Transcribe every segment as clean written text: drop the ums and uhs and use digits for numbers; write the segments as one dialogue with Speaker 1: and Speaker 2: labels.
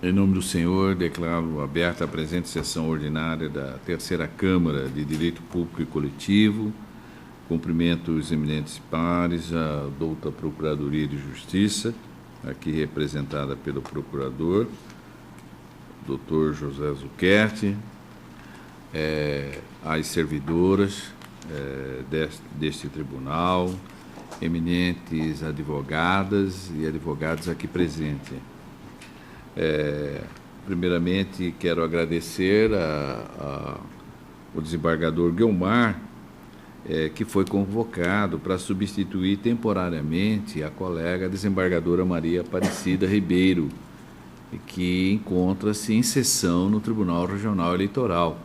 Speaker 1: Em nome do Senhor, declaro aberta a presente sessão ordinária da Terceira Câmara de Direito Público e Coletivo. Cumprimento os eminentes pares, a douta Procuradoria de Justiça, aqui representada pelo Procurador, doutor José Zuckerti, as servidoras deste tribunal, eminentes advogadas e advogados aqui presentes. Primeiramente, quero agradecer ao desembargador Guiomar, que foi convocado para substituir temporariamente a colega desembargadora Maria Aparecida Ribeiro, que encontra-se em sessão no Tribunal Regional Eleitoral.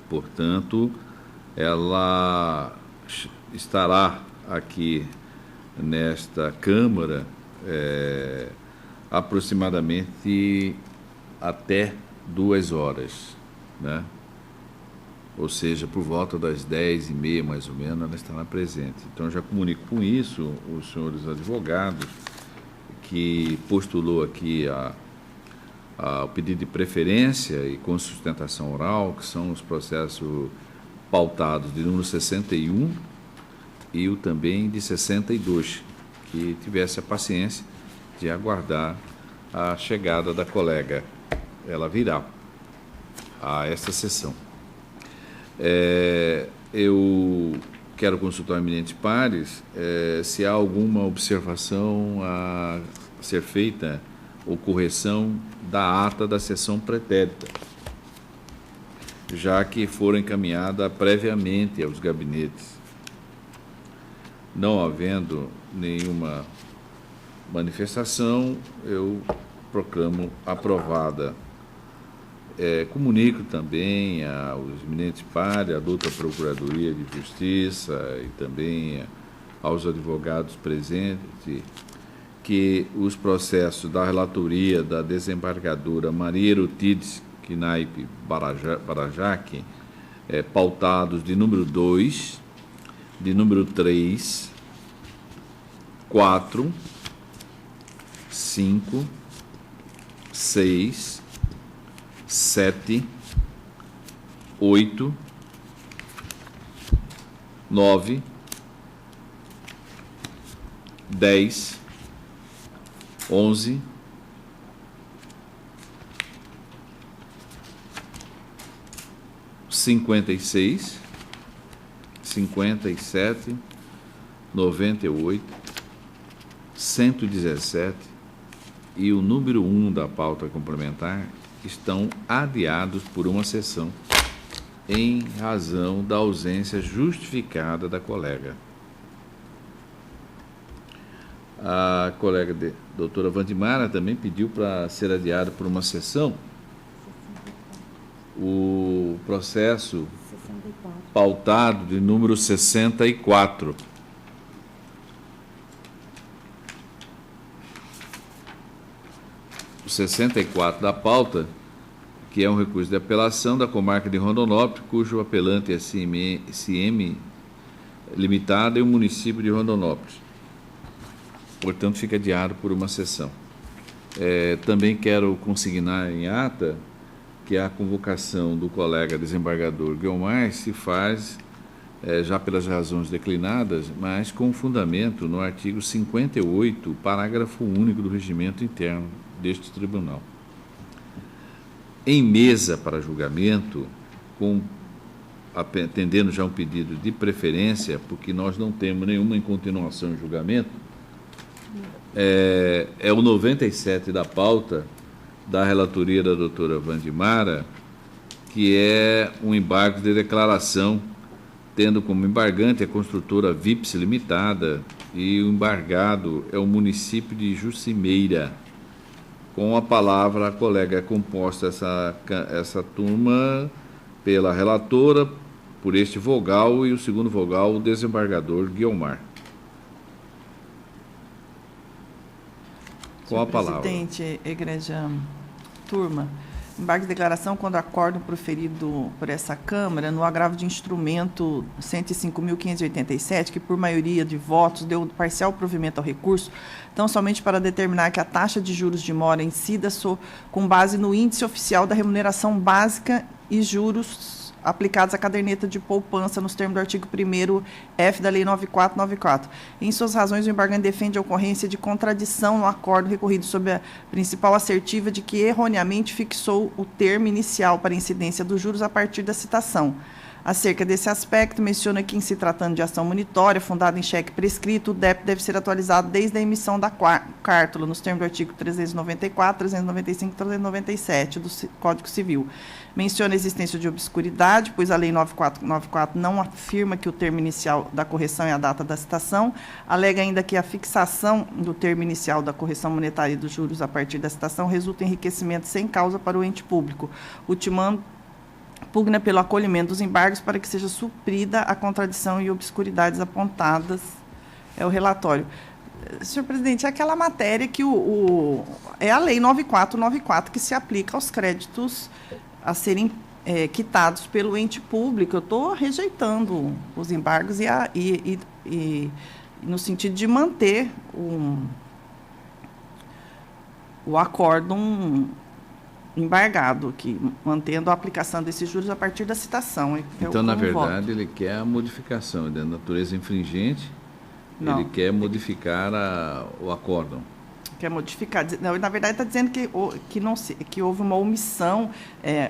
Speaker 1: Portanto, ela estará aqui nesta Câmara aproximadamente até 2 horas, né? Ou seja, por volta das 10h30, mais ou menos, ela estará presente. Então, já comunico com isso os senhores advogados que postulou aqui o pedido de preferência e com sustentação oral, que são os processos pautados de número 61 e o também de 62, que tivesse a paciência de aguardar a chegada da colega. Ela virá a esta sessão. Eu quero consultar eminentes pares se há alguma observação a ser feita ou correção da ata da sessão pretérita, já que foram encaminhada previamente aos gabinetes. Não havendo nenhuma manifestação, eu proclamo aprovada. Comunico também aos eminentes pares, à douta Procuradoria de Justiça e também aos advogados presentes que os processos da relatoria da desembargadora Maria Erotides Knaip Barajac, pautados de número 2, de número 3, 4, 5, 6, 7, 8, 9, 10, 11, 56, 57, 98, 117 e o número 1 da pauta complementar estão adiados por uma sessão em razão da ausência justificada da colega. A colega doutora Vandimara também pediu para ser adiada por uma sessão o processo 64. Pautado de número 64. O 64 da pauta, que é um recurso de apelação da comarca de Rondonópolis, cujo apelante é CM Limitada e o município de Rondonópolis. Portanto, fica adiado por uma sessão. Também quero consignar em ata que a convocação do colega desembargador Guiomar se faz, já pelas razões declinadas, mas com fundamento no artigo 58, parágrafo único do regimento interno deste tribunal. Em mesa para julgamento, atendendo já um pedido de preferência, porque nós não temos nenhuma continuação em julgamento, é o 97 da pauta da relatoria da doutora Vandimara, que é um embargo de declaração, tendo como embargante a construtora Vips Limitada e o embargado é o município de Jucimeira. Com a palavra, a colega é composta essa turma pela relatora, por este vogal, e o segundo vogal, o desembargador Guiomar. Com a palavra.
Speaker 2: Presidente, egregia turma, Embargo de declaração quando acórdão proferido por essa Câmara no agravo de instrumento 105.587, que por maioria de votos deu parcial provimento ao recurso, tão somente para determinar que a taxa de juros de mora incida com base no índice oficial da remuneração básica e juros aplicados à caderneta de poupança nos termos do artigo 1º-F da Lei 9494. Em suas razões, o embargante defende a ocorrência de contradição no acordo recorrido sob a principal assertiva de que erroneamente fixou o termo inicial para incidência dos juros a partir da citação. Acerca desse aspecto, menciona que, em se tratando de ação monitória, fundada em cheque prescrito, o débito deve ser atualizado desde a emissão da cártula, nos termos do artigo 394, 395 e 397 do Código Civil. Menciona a existência de obscuridade, pois a Lei 9494 não afirma que o termo inicial da correção é a data da citação. Alega ainda que a fixação do termo inicial da correção monetária e dos juros a partir da citação resulta em enriquecimento sem causa para o ente público, ultimando pugna pelo acolhimento dos embargos para que seja suprida a contradição e obscuridades apontadas. É o relatório. Senhor presidente, é aquela matéria que é a Lei 9494 que se aplica aos créditos a serem quitados pelo ente público. Eu estou rejeitando os embargos e no sentido de manter o acórdão embargado aqui, mantendo a aplicação desses juros a partir da citação.
Speaker 1: Então, na verdade, ele quer a modificação da natureza infringente, não. Ele quer modificar o acórdão.
Speaker 2: Quer modificar. Não, na verdade, está dizendo que houve uma omissão,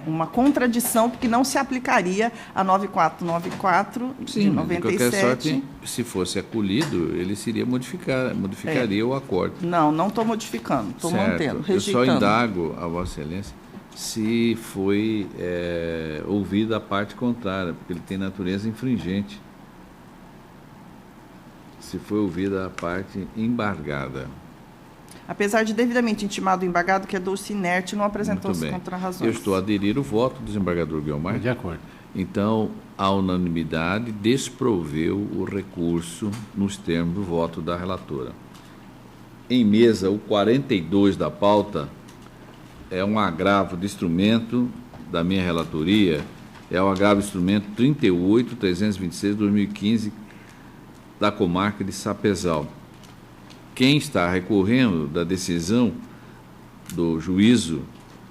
Speaker 2: uma contradição, porque não se aplicaria a 9494 de 97.
Speaker 1: De qualquer sorte, se fosse acolhido, ele modificaria o acordo.
Speaker 2: Não estou modificando, estou mantendo, rejeitando.
Speaker 1: Eu só indago a Vossa Excelência se foi ouvida a parte contrária, porque ele tem natureza infringente. Se foi ouvida a parte embargada.
Speaker 2: Apesar de devidamente intimado o embargado, que é doce inerte, não apresentou as contrarrazões.
Speaker 1: Eu estou a aderir o voto do desembargador Guiomar.
Speaker 3: De acordo.
Speaker 1: Então, a unanimidade desproveu o recurso nos termos do voto da relatora. Em mesa, o 42 da pauta é um agravo de instrumento da minha relatoria, é o agravo de instrumento 38.326/2015 da comarca de Sapezal. Quem está recorrendo da decisão do juízo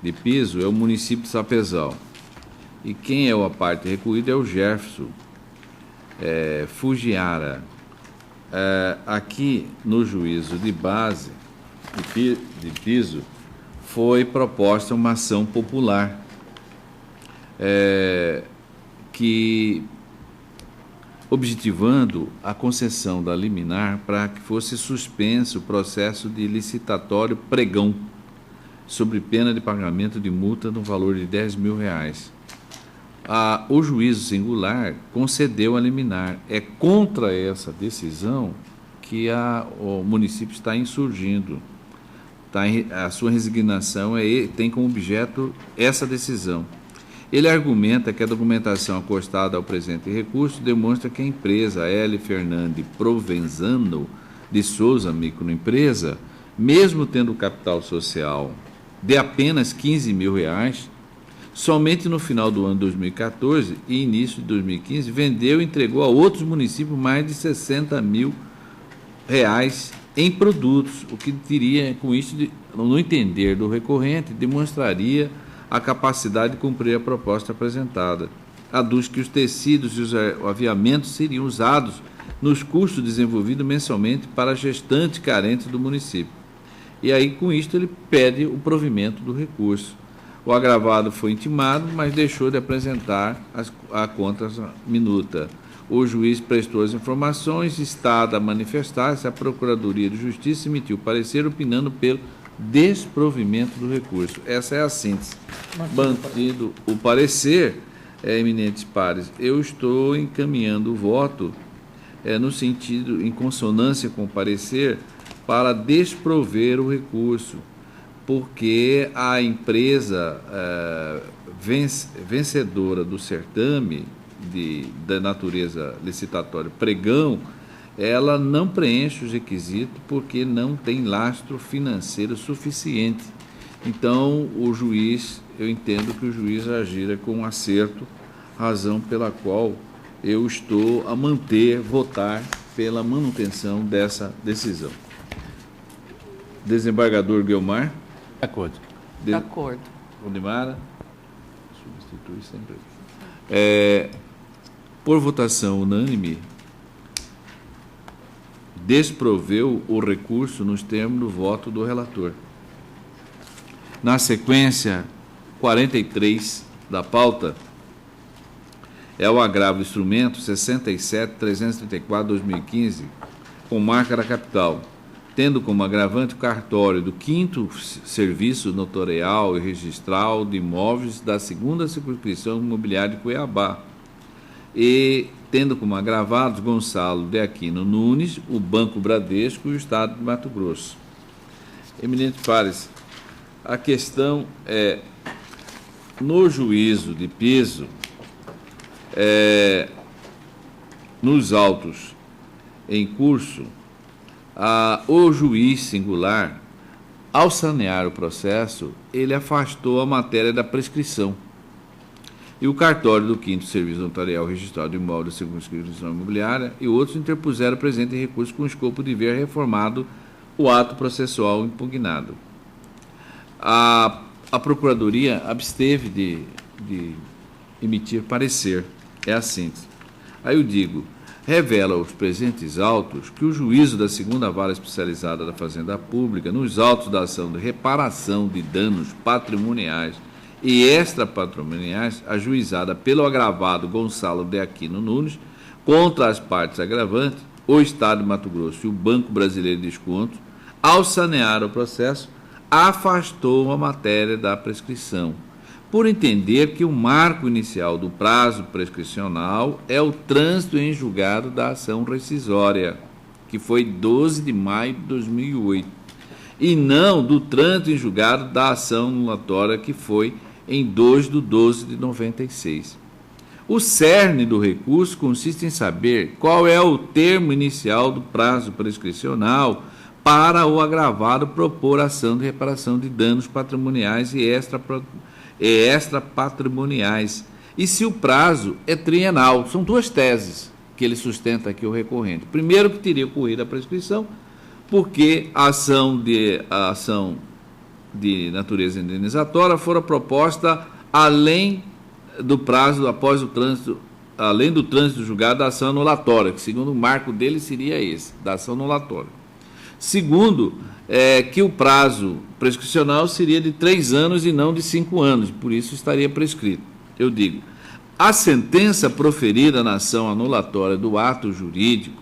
Speaker 1: de piso é o município de Sapezal. E quem é a parte recorrida é o Jefferson Fugiara. Aqui no juízo de base de piso foi proposta uma ação popular que objetivando a concessão da liminar para que fosse suspenso o processo de licitatório pregão, sob pena de pagamento de multa no valor de R$10.000. O juízo singular concedeu a liminar. É contra essa decisão que o município está insurgindo. A sua resignação tem como objeto essa decisão. Ele argumenta que a documentação acostada ao presente recurso demonstra que a empresa L. Fernandes Provenzano de Souza Microempresa, mesmo tendo capital social de apenas R$15.000, somente no final do ano de 2014 e início de 2015, vendeu e entregou a outros municípios mais de R$60.000 em produtos, o que teria, com isso, no entender do recorrente, demonstraria a capacidade de cumprir a proposta apresentada. Aduz que os tecidos e os aviamentos seriam usados nos custos desenvolvidos mensalmente para gestantes carentes do município. E aí, com isto, ele pede o provimento do recurso. O agravado foi intimado, mas deixou de apresentar a contra-minuta. O juiz prestou as informações, está a manifestar-se, a Procuradoria de Justiça emitiu parecer opinando pelo desprovimento do recurso. Essa é a síntese. Mantido o parecer, eminentes pares, eu estou encaminhando o voto no sentido, em consonância com o parecer, para desprover o recurso, porque a empresa vencedora do certame da natureza licitatória pregão, ela não preenche os requisitos porque não tem lastro financeiro suficiente. Então, o juiz, eu entendo que o juiz agira com acerto, razão pela qual eu estou a votar pela manutenção dessa decisão. Desembargador Guiomar.
Speaker 3: De acordo.
Speaker 2: De acordo.
Speaker 1: Odimara. Substitui sempre. Por votação unânime, desproveu o recurso nos termos do voto do relator. Na sequência 43 da pauta, é o agravo do instrumento 67.334/2015, com marca da capital, tendo como agravante o cartório do 5º Serviço Notarial e Registral de Imóveis da 2ª Circunscrição Imobiliária de Cuiabá, e tendo como agravados Gonçalo de Aquino Nunes, o Banco Bradesco e o Estado de Mato Grosso. Eminente pares, a questão é, no juízo de piso, nos autos em curso, o juiz singular, ao sanear o processo, ele afastou a matéria da prescrição. E o cartório do 5º Serviço Notarial Registrado de Imóvel da Circunscrição Imobiliária e outros interpuseram presente recurso com o escopo de ver reformado o ato processual impugnado. A Procuradoria absteve de emitir parecer. É a síntese. Aí eu digo, revela os presentes autos que o juízo da 2ª Vara Especializada da Fazenda Pública, nos autos da ação de reparação de danos patrimoniais e extrapatrimoniais, ajuizada pelo agravado Gonçalo de Aquino Nunes, contra as partes agravantes, o Estado de Mato Grosso e o Banco Brasileiro de Descontos, ao sanear o processo, afastou a matéria da prescrição, por entender que o marco inicial do prazo prescricional é o trânsito em julgado da ação rescisória, que foi 12 de maio de 2008, e não do trânsito em julgado da ação anulatória, que foi em 2 de 12 de 96. O cerne do recurso consiste em saber qual é o termo inicial do prazo prescricional para o agravado propor ação de reparação de danos patrimoniais e extrapatrimoniais, e se o prazo é trienal. São duas teses que ele sustenta aqui, o recorrente. Primeiro, que teria ocorrido a prescrição, porque a ação de natureza indenizatória fora proposta além do prazo, após o trânsito, além do trânsito julgado da ação anulatória, que segundo o marco dele seria esse, da ação anulatória. Segundo, que o prazo prescricional seria de 3 anos e não de 5 anos, por isso estaria prescrito. Eu digo, a sentença proferida na ação anulatória do ato jurídico,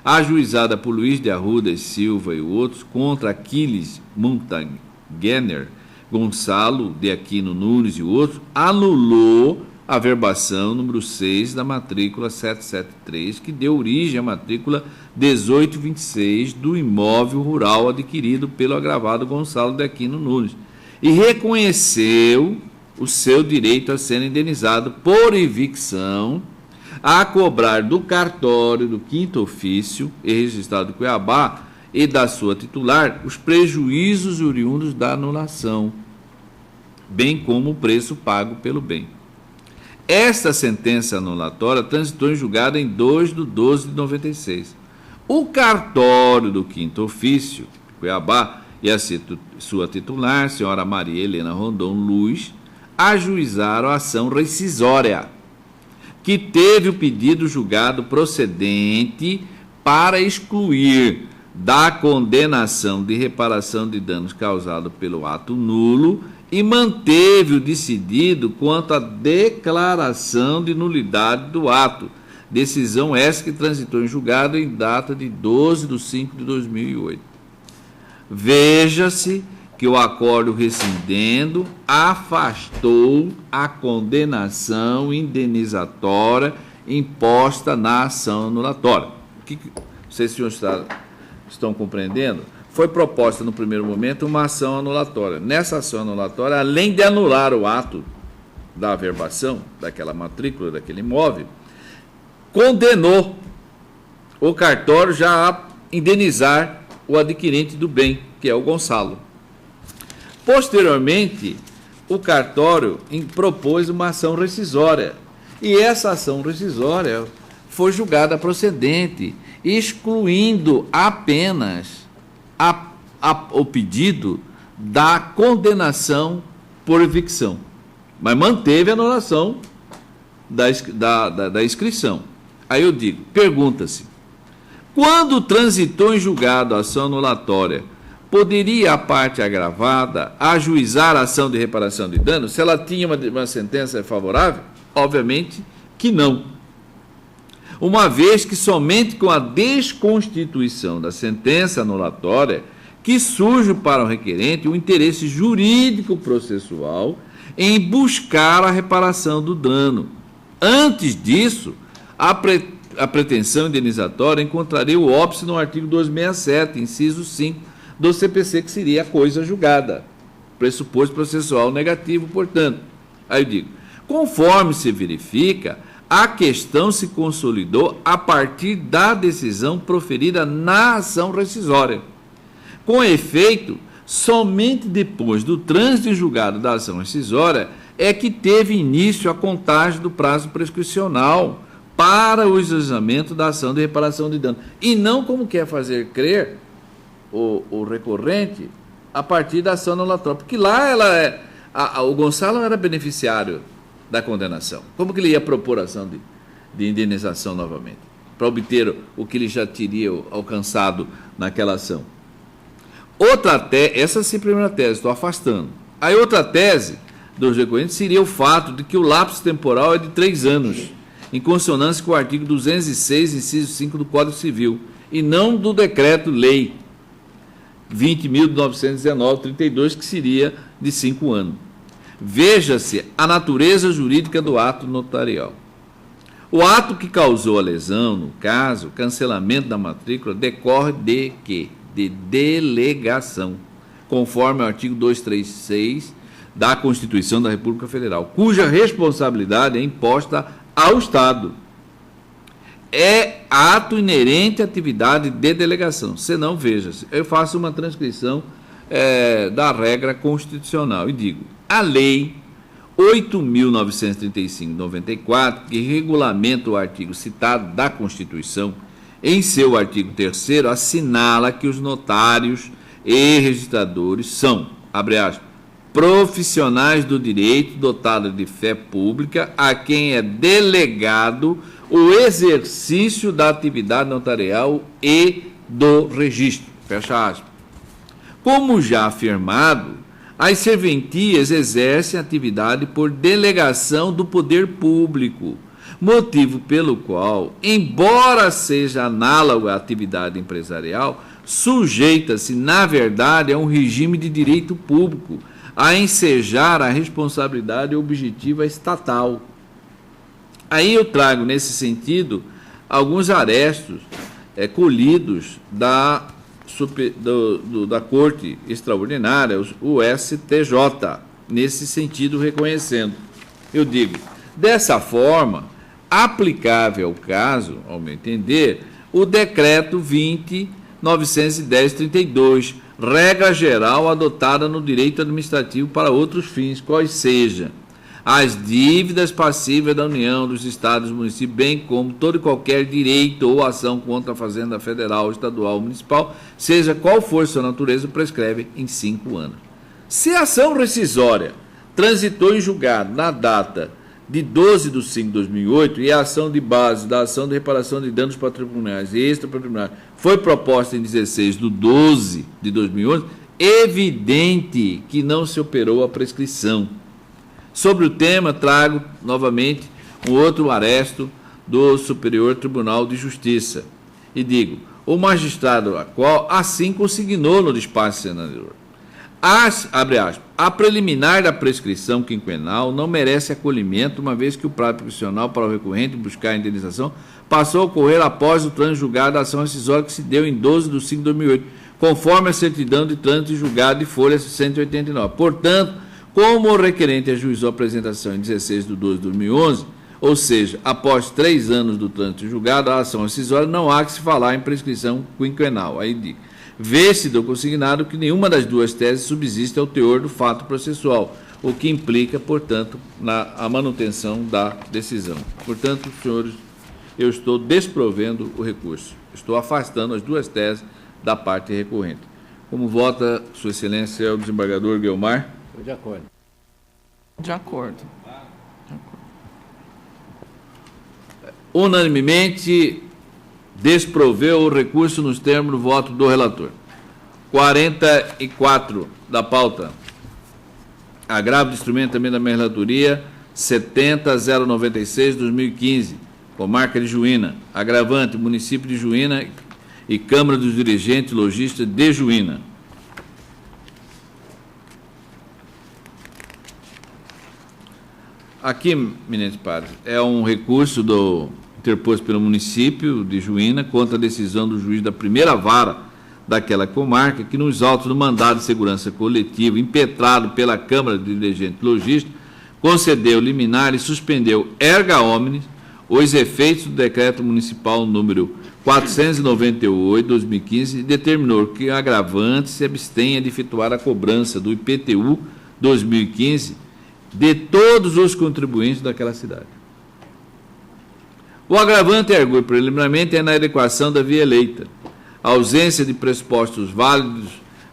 Speaker 1: ajuizada por Luiz de Arruda e Silva e outros, contra Aquiles Montaguener, Gonçalo de Aquino Nunes e outros, anulou a verbação número 6 da matrícula 773, que deu origem à matrícula 1826 do imóvel rural adquirido pelo agravado Gonçalo de Aquino Nunes, e reconheceu o seu direito a ser indenizado por evicção, a cobrar do cartório do 5º ofício e registrado de Cuiabá e da sua titular os prejuízos oriundos da anulação, bem como o preço pago pelo bem. Esta sentença anulatória transitou em julgado em 2 de 12 de 96. O cartório do 5º ofício, Cuiabá, e a sua titular, senhora Maria Helena Rondon Luz, ajuizaram a ação rescisória, que teve o pedido julgado procedente para excluir da condenação de reparação de danos causados pelo ato nulo e manteve o decidido quanto à declaração de nulidade do ato, decisão essa que transitou em julgado em data de 12 de 5 de 2008. Veja-se que o acórdão rescindendo afastou a condenação indenizatória imposta na ação anulatória. Não sei se os senhores estão compreendendo. Foi proposta no primeiro momento uma ação anulatória. Nessa ação anulatória, além de anular o ato da averbação daquela matrícula, daquele imóvel, condenou o cartório já a indenizar o adquirente do bem, que é o Gonçalo. Posteriormente, o cartório propôs uma ação rescisória, e essa ação rescisória foi julgada procedente, excluindo apenas o pedido da condenação por evicção, mas manteve a anulação da inscrição. Aí eu digo, pergunta-se, quando transitou em julgado a ação anulatória, poderia a parte agravada ajuizar a ação de reparação de danos se ela tinha uma sentença favorável? Obviamente que não. Uma vez que somente com a desconstituição da sentença anulatória que surge para o requerente o interesse jurídico processual em buscar a reparação do dano. Antes disso, a pretensão indenizatória encontraria o óbice no artigo 267, inciso 5, do CPC, que seria a coisa julgada. Pressuposto processual negativo, portanto. Aí eu digo, conforme se verifica, a questão se consolidou a partir da decisão proferida na ação rescisória. Com efeito, somente depois do trânsito em julgado da ação rescisória é que teve início a contagem do prazo prescricional para o examinamento da ação de reparação de dano. E não como quer fazer crer o recorrente a partir da ação anulatória. Porque lá o Gonçalo era beneficiário da condenação. Como que ele ia propor ação de indenização novamente? Para obter o que ele já teria alcançado naquela ação. Outra tese, essa sim é a primeira tese, estou afastando. Aí outra tese dos recorrentes seria o fato de que o lapso temporal é de 3 anos, em consonância com o artigo 206, inciso 5 do Código Civil, e não do decreto-lei 20.919/32, que seria de 5 anos. Veja-se a natureza jurídica do ato notarial. O ato que causou a lesão, no caso, cancelamento da matrícula, decorre de quê? De delegação, conforme o artigo 236 da Constituição da República Federal, cuja responsabilidade é imposta ao Estado. É ato inerente à atividade de delegação. Senão, veja-se, eu faço uma transcrição da regra constitucional e digo, a Lei 8.935/94, que regulamenta o artigo citado da Constituição, em seu artigo 3º, assinala que os notários e registradores são, abre aspas, profissionais do direito dotados de fé pública a quem é delegado o exercício da atividade notarial e do registro, fecha aspas. Como já afirmado, as serventias exercem atividade por delegação do poder público, motivo pelo qual, embora seja análogo à atividade empresarial, sujeita-se, na verdade, a um regime de direito público, a ensejar a responsabilidade objetiva estatal. Aí eu trago, nesse sentido, alguns arestos colhidos da Corte Extraordinária, o STJ, nesse sentido reconhecendo. Eu digo, dessa forma, aplicável ao caso, ao meu entender, o decreto 20.910/32, regra geral adotada no direito administrativo para outros fins, quais sejam as dívidas passíveis da União, dos Estados e municípios, bem como todo e qualquer direito ou ação contra a Fazenda Federal, Estadual ou Municipal, seja qual for sua natureza, prescreve em 5 anos. Se a ação rescisória transitou em julgado na data de 12/5/2008 e a ação de base da ação de reparação de danos patrimoniais e extrapatrimoniais foi proposta em 16/12/2011, evidente que não se operou a prescrição. Sobre o tema, trago novamente um outro aresto do Superior Tribunal de Justiça e digo, o magistrado a qual assim consignou no despacho senador. Abre aspas, a preliminar da prescrição quinquenal não merece acolhimento, uma vez que o prazo prescricional para o recorrente buscar a indenização passou a ocorrer após o trânsito julgado da ação rescisória que se deu em 12/5/2008, conforme a certidão de trânsito julgado de folha 189. Portanto, como o requerente ajuizou a apresentação em 16/12/2011, ou seja, após 3 anos do trânsito julgado, a ação rescisória, não há que se falar em prescrição quinquenal. Aí digo, vê-se do consignado que nenhuma das duas teses subsiste ao teor do fato processual, o que implica, portanto, a manutenção da decisão. Portanto, senhores, eu estou desprovendo o recurso. Estou afastando as duas teses da parte recorrente. Como vota Sua Excelência o desembargador Guiomar?
Speaker 3: Estou de acordo.
Speaker 2: De acordo.
Speaker 1: Unanimemente, desproveu o recurso nos termos do voto do relator. 44 da pauta. Agravo de instrumento também da minha relatoria, 70.096/2015, comarca de Juína. Agravante, município de Juína e Câmara dos Dirigentes Lojistas de Juína. Aqui, eminentes pares, é um recurso interposto pelo município de Juína contra a decisão do juiz da primeira vara daquela comarca, que nos autos do mandado de segurança coletiva impetrado pela Câmara de Dirigentes Lojistas, concedeu liminar e suspendeu erga omnes os efeitos do decreto municipal número 498/2015 e determinou que o agravante se abstenha de efetuar a cobrança do IPTU 2015 de todos os contribuintes daquela cidade. O agravante argui preliminarmente é na adequação da via eleita, a ausência de pressupostos válidos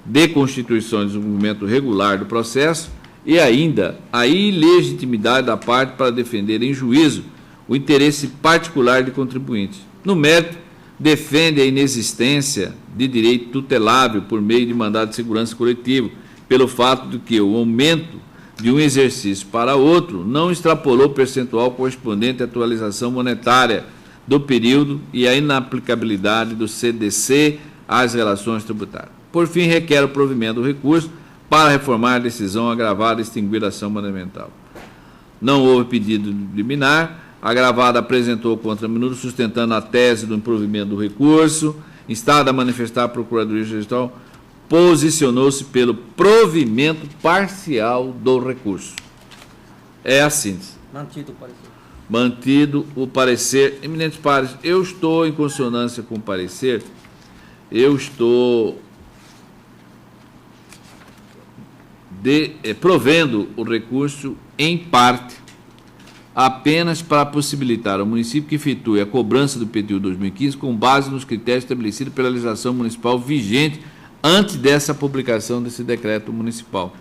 Speaker 1: de constituição de desenvolvimento regular do processo e ainda a ilegitimidade da parte para defender em juízo o interesse particular de contribuintes. No mérito, defende a inexistência de direito tutelável por meio de mandado de segurança coletivo, pelo fato de que o aumento de um exercício para outro não extrapolou o percentual correspondente à atualização monetária do período e a inaplicabilidade do CDC às relações tributárias. Por fim, requer o provimento do recurso para reformar a decisão agravada e extinguir a ação mandamental. Não houve pedido de liminar. A agravada apresentou contra-minuto sustentando a tese do improvimento do recurso. Instada a manifestar a Procuradoria Judicial, posicionou-se pelo provimento parcial do recurso. É a síntese.
Speaker 3: Mantido o parecer.
Speaker 1: Mantido o parecer. Eminentes pares, eu estou em consonância com o parecer, eu estou provendo o recurso em parte apenas para possibilitar ao município que efetue a cobrança do IPTU 2015 com base nos critérios estabelecidos pela legislação municipal vigente antes dessa publicação desse decreto municipal,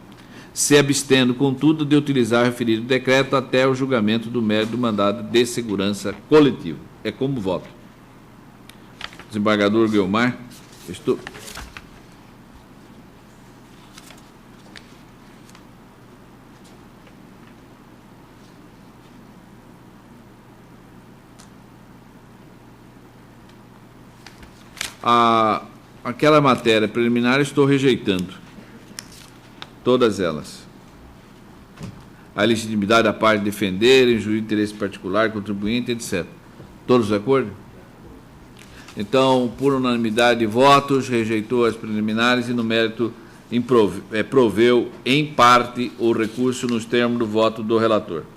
Speaker 1: se abstendo, contudo, de utilizar o referido decreto até o julgamento do mérito do mandado de segurança coletivo. É como voto. Desembargador Guiomar, estou... Aquela matéria preliminar estou rejeitando. Todas elas. A legitimidade da parte de defender, injuízo de interesse particular, contribuinte, etc. Todos de acordo? Então, por unanimidade de votos, rejeitou as preliminares e, no mérito, proveu, em parte, o recurso nos termos do voto do relator. –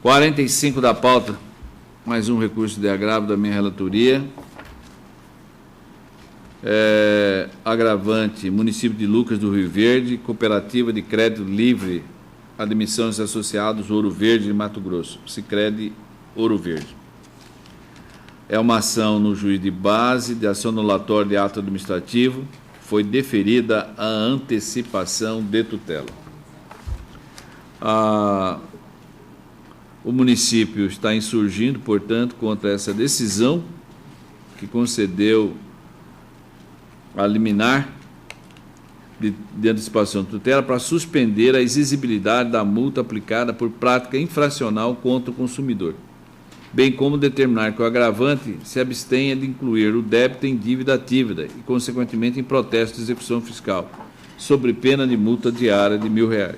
Speaker 1: 45 da pauta, mais um recurso de agravo da minha relatoria. Agravante, município de Lucas do Rio Verde, Cooperativa de Crédito Livre, Admissões Associados, Ouro Verde, de Mato Grosso, Sicredi Ouro Verde. É uma ação no juiz de base, de ação anulatória de ato administrativo, foi deferida a antecipação de tutela. O município está insurgindo, portanto, contra essa decisão que concedeu a liminar de antecipação de tutela para suspender a exigibilidade da multa aplicada por prática infracional contra o consumidor, bem como determinar que o agravante se abstenha de incluir o débito em dívida ativa e, consequentemente, em protesto de execução fiscal, sob pena de multa diária de R$ 1.000.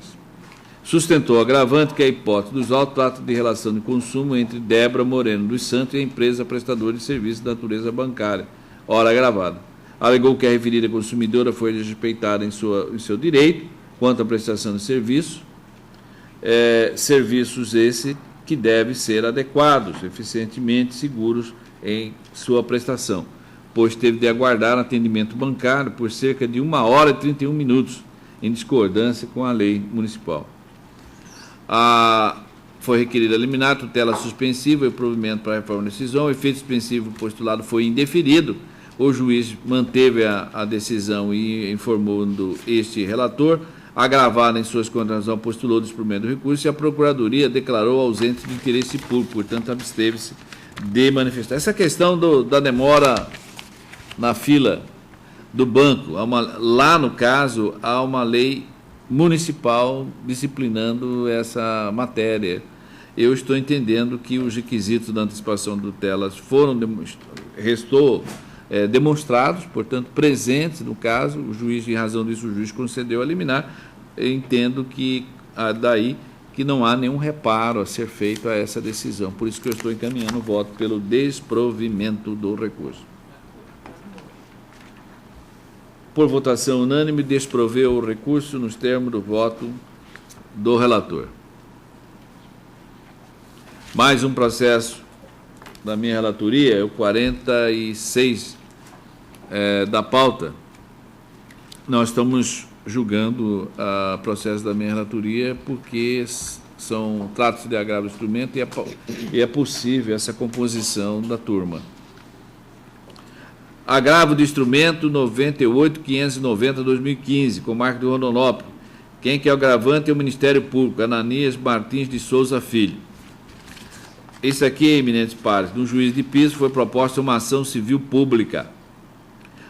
Speaker 1: Sustentou o agravante que a hipótese dos autos trata de relação de consumo entre Débora Moreno dos Santos e a empresa prestadora de serviços de natureza bancária, ora agravada. Alegou que a referida consumidora foi respeitada em seu direito quanto à prestação de serviços, serviços esses que devem ser adequados, eficientemente seguros em sua prestação, pois teve de aguardar atendimento bancário por cerca de 1 hora e 31 minutos, em discordância com a lei municipal. Foi requerida a liminar, tutela suspensiva e o provimento para a reforma da decisão. O efeito suspensivo postulado foi indeferido. O juiz manteve a decisão e informando este relator. Agravada em suas contradições, postulou o desprovimento do recurso e a Procuradoria declarou ausente de interesse público, portanto, absteve-se de manifestar. Essa questão da demora na fila do banco, lá no caso, há uma lei municipal disciplinando essa matéria. Eu estou entendendo que os requisitos da antecipação do telas foram demonstrados, portanto, presentes no caso. O juiz, em razão disso, o juiz concedeu a liminar. Eu entendo que daí que não há nenhum reparo a ser feito a essa decisão. Por isso que eu estou encaminhando o voto pelo desprovimento do recurso. Por votação unânime, desproveu o recurso nos termos do voto do relator. Mais um processo da minha relatoria, o 46 da pauta. Nós estamos julgando o processo da minha relatoria porque trata-se de agravo de instrumento e é possível essa composição da turma. Agravo de instrumento 98.590/2015, com marco de Rondonópolis. Quem que é o agravante é o Ministério Público, Ananias Martins de Souza Filho. Isso aqui, eminentes pares, no juiz de piso foi proposta uma ação civil pública,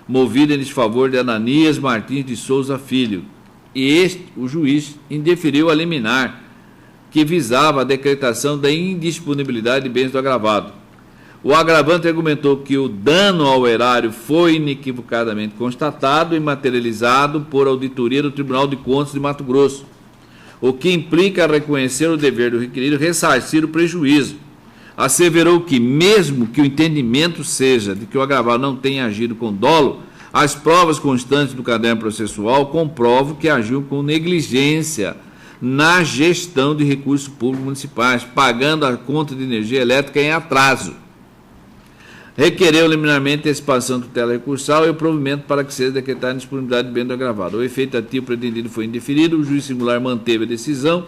Speaker 1: movida em desfavor de Ananias Martins de Souza Filho. E o juiz indeferiu a liminar, que visava a decretação da indisponibilidade de bens do agravado. O agravante argumentou que o dano ao erário foi inequivocadamente constatado e materializado por auditoria do Tribunal de Contas de Mato Grosso, o que implica reconhecer o dever do requerido ressarcir o prejuízo. Asseverou que, mesmo que o entendimento seja de que o agravado não tenha agido com dolo, as provas constantes do caderno processual comprovam que agiu com negligência na gestão de recursos públicos municipais, pagando a conta de energia elétrica em atraso. Requereu liminarmente a expansão da tutela recursal e o provimento para que seja decretada a disponibilidade de bem do agravado. O efeito ativo pretendido foi indeferido, o juiz singular manteve a decisão.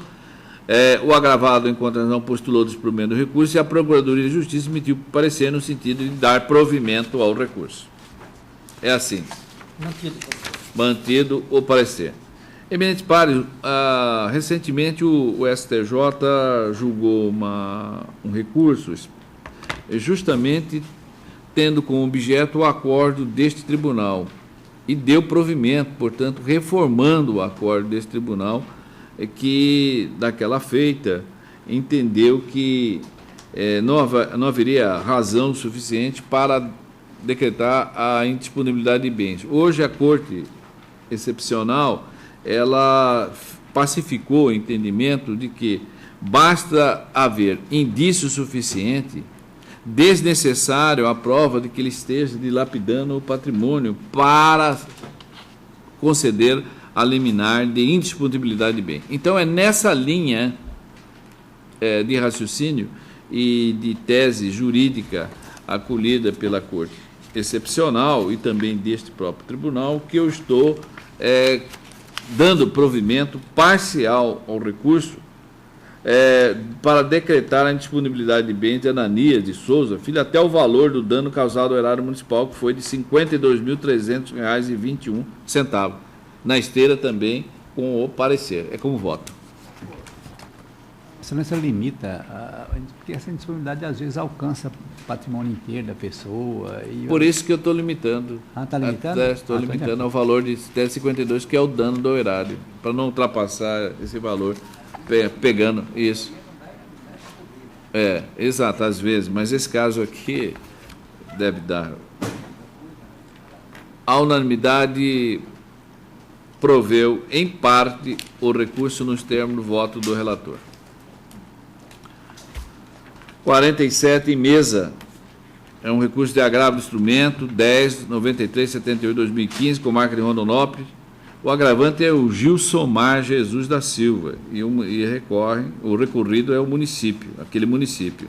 Speaker 1: O agravado, em contradição, postulou o desprovimento do recurso e a Procuradoria de Justiça emitiu parecer no sentido de dar provimento ao recurso. É assim. Mantido o parecer. Eminentes pares, recentemente o STJ julgou um recurso justamente tendo como objeto o acordo deste tribunal e deu provimento, portanto, reformando o acordo deste tribunal, que, daquela feita, entendeu que não haveria razão suficiente para decretar a indisponibilidade de bens. Hoje, a Corte Excepcional, ela pacificou o entendimento de que basta haver indício suficiente, desnecessário a prova de que ele esteja dilapidando o patrimônio para conceder a liminar de indisponibilidade de bem. Então, é nessa linha de raciocínio e de tese jurídica acolhida pela Corte Excepcional e também deste próprio tribunal que eu estou dando provimento parcial ao recurso para decretar a indisponibilidade de bens de Ananias de Souza Filho até o valor do dano causado ao erário municipal, que foi de R$ 52.300,21, na esteira também com o parecer. É como voto.
Speaker 3: Excelência limita, porque essa indisponibilidade às vezes alcança o patrimônio inteiro da pessoa.
Speaker 1: Por isso que eu estou limitando.
Speaker 3: Está limitando?
Speaker 1: Estou limitando ao valor de até 52, que é o dano do erário, para não ultrapassar esse valor, pegando isso. Exato, às vezes, mas esse caso aqui deve dar. A unanimidade proveu, em parte, o recurso nos termos do voto do relator. 47, em mesa, é um recurso de agravo do instrumento 10.93.78/2015, comarca de Rondonópolis. O agravante é o Gilsomar Jesus da Silva e o recorrido é o município, aquele município.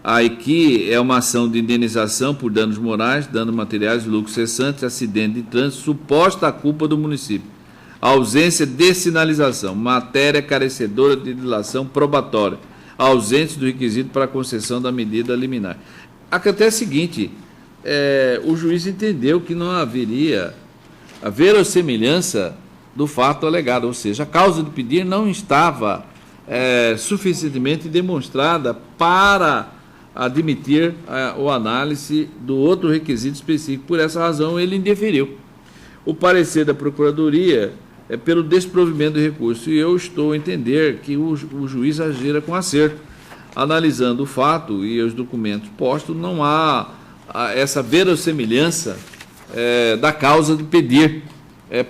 Speaker 1: Aqui é uma ação de indenização por danos morais, danos materiais, lucros cessantes, acidente de trânsito, suposta culpa do município. Ausência de sinalização, matéria carecedora de dilação probatória, ausência do requisito para a concessão da medida liminar. Acontece o seguinte, o juiz entendeu que não haveria a verossimilhança do fato alegado, ou seja, a causa de pedir não estava suficientemente demonstrada para admitir o análise do outro requisito específico. Por essa razão, ele indeferiu. O parecer da Procuradoria é pelo desprovimento do recurso, e eu estou a entender que o juiz agira com acerto. Analisando o fato e os documentos postos, não há essa verossimilhança da causa de pedir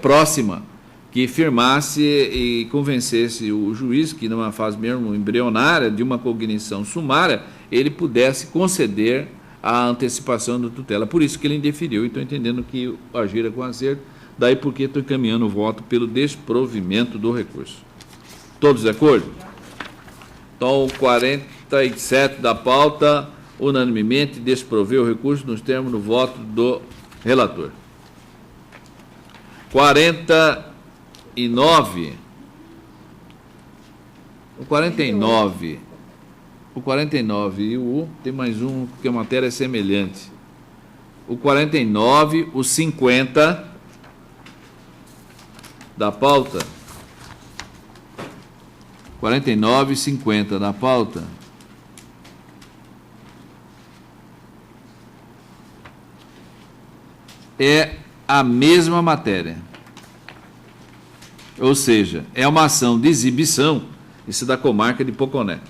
Speaker 1: próxima, que firmasse e convencesse o juiz que, numa fase mesmo embrionária de uma cognição sumária, ele pudesse conceder a antecipação da tutela. Por isso que ele indeferiu. Então, entendendo que agira com acerto, daí porque estou encaminhando o voto pelo desprovimento do recurso. Todos de acordo? Então, 47 da pauta, unanimemente, desproveu o recurso nos termos do voto do relator. 49. O 49. O 49 e o tem mais um, porque a matéria é semelhante. O 49, o 50 da pauta. 49 e 50 da pauta. É a mesma matéria. Ou seja, é uma ação de exibição, isso da comarca de Poconé.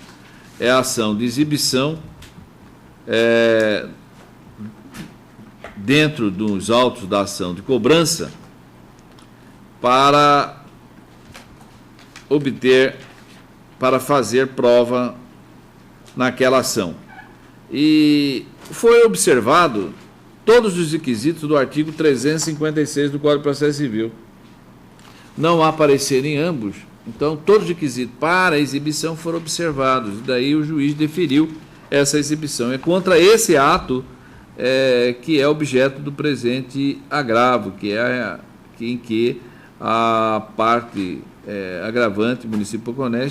Speaker 1: É a ação de exibição dentro dos autos da ação de cobrança para obter, para fazer prova naquela ação. E foi observado todos os requisitos do artigo 356 do Código de Processo Civil. Não há parecer em ambos, então todos os requisitos para a exibição foram observados, e daí o juiz deferiu essa exibição. É contra esse ato que é objeto do presente agravo, em que a parte agravante, município Poconé,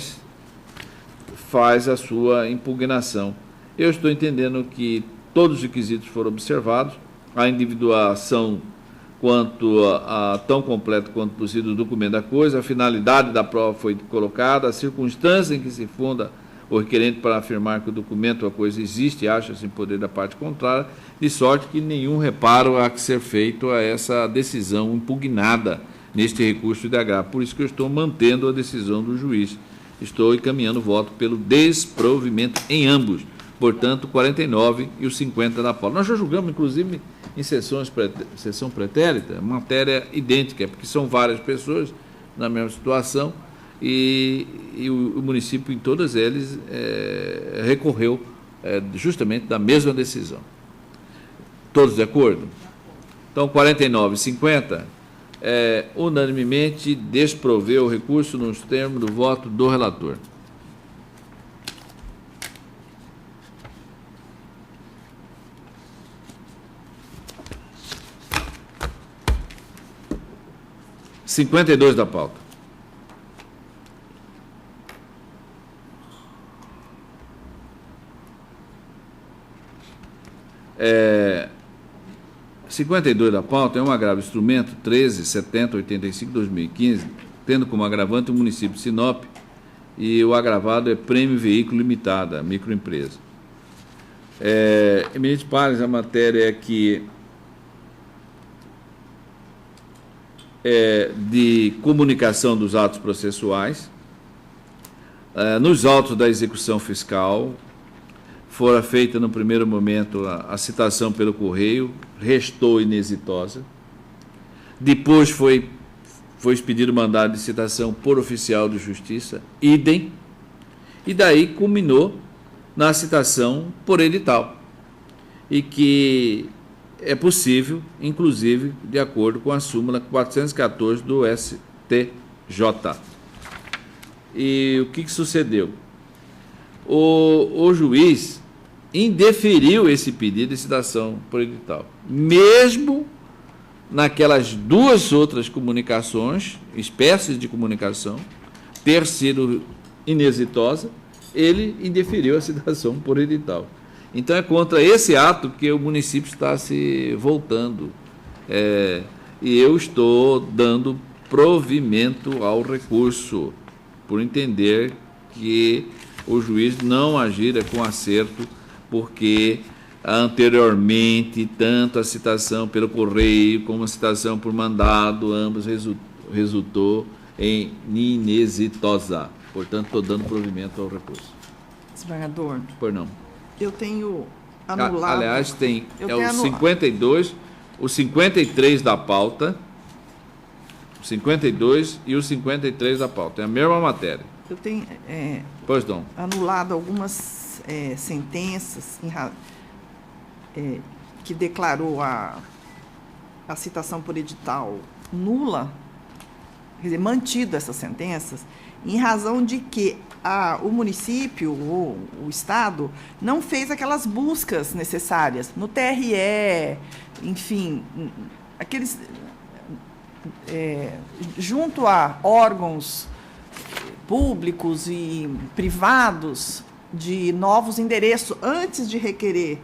Speaker 1: faz a sua impugnação. Eu estou entendendo que todos os requisitos foram observados, a individuação quanto a tão completo quanto possível do documento da coisa, a finalidade da prova foi colocada, a circunstância em que se funda o requerente para afirmar que o documento ou a coisa existe e acha-se em poder da parte contrária, de sorte que nenhum reparo há que ser feito a essa decisão impugnada neste recurso de agravo. Por isso que eu estou mantendo a decisão do juiz. Estou encaminhando o voto pelo desprovimento em ambos. Portanto, 49 e os 50 da pauta. Nós já julgamos, inclusive, em sessão pretérita, matéria idêntica, porque são várias pessoas na mesma situação e o município, em todas eles, recorreu justamente da mesma decisão. Todos de acordo? Então, 49 e 50, unanimemente desproveu o recurso nos termos do voto do relator. (52) 52 da pauta. É, 52 da pauta é um agravo instrumento 13.70.85/2015, tendo como agravante o município de Sinop, e o agravado é Prêmio Veículo Limitada, microempresa. Eminentes pares, a matéria é que de comunicação dos atos processuais. Nos autos da execução fiscal, fora feita no primeiro momento a citação pelo correio, restou inexitosa. Depois foi foi expedido mandado de citação por oficial de justiça, idem, e daí culminou na citação por edital, e que é possível, inclusive, de acordo com a súmula 414 do STJ. E o que sucedeu? O juiz indeferiu esse pedido de citação por edital, mesmo naquelas duas outras comunicações, espécies de comunicação, ter sido inexitosa, ele indeferiu a citação por edital. Então, é contra esse ato que o município está se voltando. E eu estou dando provimento ao recurso, por entender que o juiz não agira com acerto, porque anteriormente, tanto a citação pelo correio como a citação por mandado, ambos resultou em inexitosa. Portanto, estou dando provimento ao recurso.
Speaker 2: Desembargador.
Speaker 1: Por não.
Speaker 2: Eu tenho anulado.
Speaker 1: Aliás, tem
Speaker 2: o
Speaker 1: 52, o 53 da pauta, o 52 e o 53 da pauta. É a mesma matéria.
Speaker 2: Eu tenho
Speaker 1: Pois não.
Speaker 2: anulado algumas sentenças que declarou a citação por edital nula, quer dizer, mantido essas sentenças, em razão de que o município ou o Estado não fez aquelas buscas necessárias no TRE, enfim, aqueles junto a órgãos públicos e privados de novos endereços antes de requerer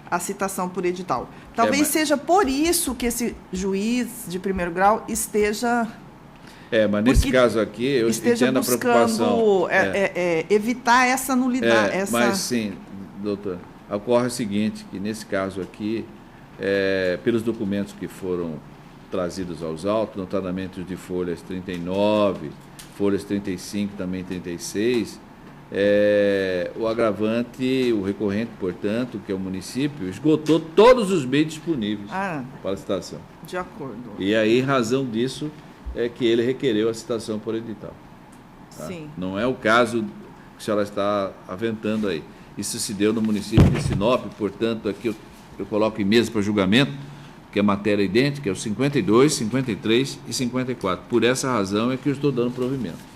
Speaker 2: a citação por edital. Talvez seja por isso que esse juiz de primeiro grau esteja...
Speaker 1: mas nesse caso aqui, eu entendo a preocupação.
Speaker 2: Evitar essa nulidade.
Speaker 1: Mas sim, doutor, ocorre o seguinte, que nesse caso aqui, pelos documentos que foram trazidos aos autos, notadamente os de folhas 39, folhas 35, também 36, o agravante, o recorrente, portanto, que é o município, esgotou todos os meios disponíveis para a citação.
Speaker 2: De acordo.
Speaker 1: E aí, em razão disso, é que ele requereu a citação por edital. Tá?
Speaker 2: Sim.
Speaker 1: Não é o caso que a senhora está aventando aí. Isso se deu no município de Sinop, portanto, aqui eu coloco em mesa para julgamento, que é matéria idêntica, é o 52, 53 e 54. Por essa razão é que eu estou dando provimento.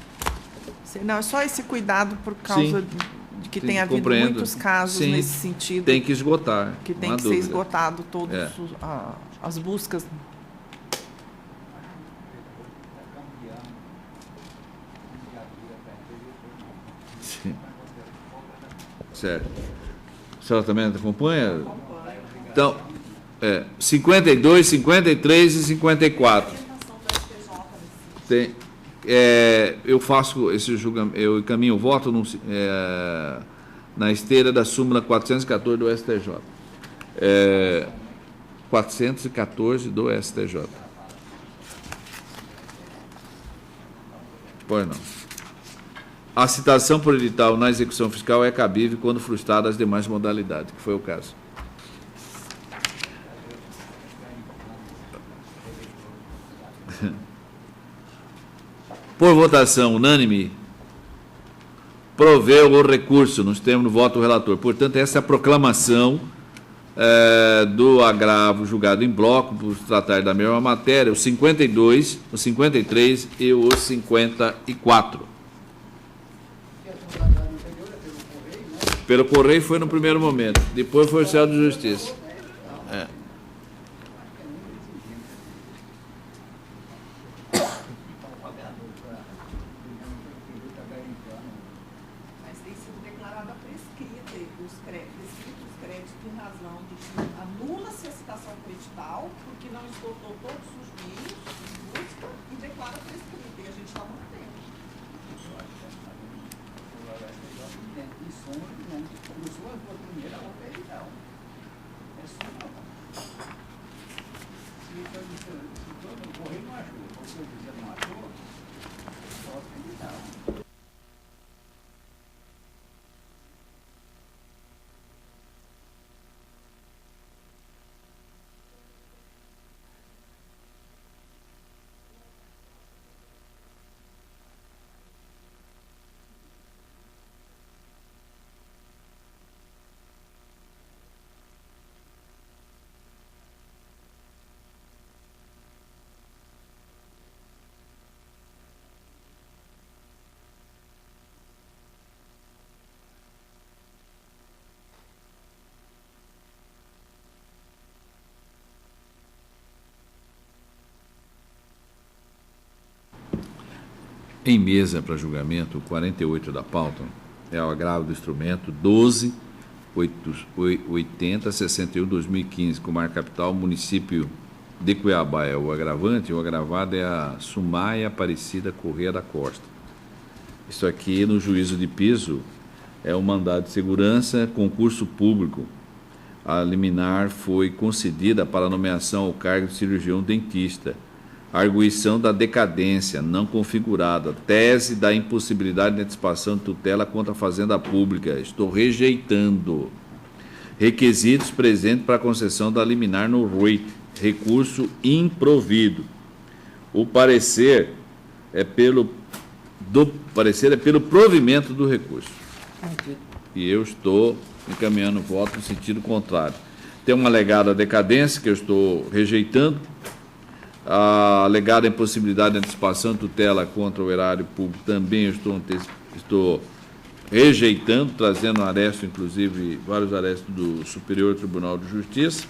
Speaker 2: Não, é só esse cuidado por causa de que tem havido
Speaker 1: compreendo.
Speaker 2: Muitos casos nesse sentido.
Speaker 1: Tem que esgotar.
Speaker 2: Que tem que ser esgotado todos as buscas.
Speaker 1: Sim. Certo. A senhora também acompanha? Então, 52, 53 e 54. Tem, eu faço esse julgamento, eu encaminho o voto na esteira da súmula 414 do STJ. 414 do STJ. Pois não. A citação por edital na execução fiscal é cabível quando frustradas as demais modalidades, que foi o caso. Por votação unânime, proveu o recurso, nos termos do voto do relator. Portanto, essa é a proclamação do agravo julgado em bloco, por tratar da mesma matéria, o 52, o 53 e o 54. Pelo correio foi no primeiro momento, depois foi o oficial de justiça. em mesa para julgamento, o 48 da pauta, é o agravo do instrumento 12.80.61/2015, Comarca Capital, município de Cuiabá é o agravante, o agravado é a Sumaia Aparecida Corrêa da Costa. Isso aqui, no juízo de piso, é um mandado de segurança, concurso público. A liminar foi concedida para nomeação ao cargo de cirurgião dentista. Arguição da decadência não configurada. Tese da impossibilidade de antecipação de tutela contra a Fazenda Pública. Estou rejeitando. Requisitos presentes para a concessão da liminar no ROIT. Recurso improvido. O parecer é pelo provimento do recurso. E eu estou encaminhando o voto no sentido contrário. Tem uma alegada decadência, que eu estou rejeitando, a alegada impossibilidade de antecipação de tutela contra o erário público também eu estou rejeitando, trazendo aresto, inclusive, vários arestos do Superior Tribunal de Justiça,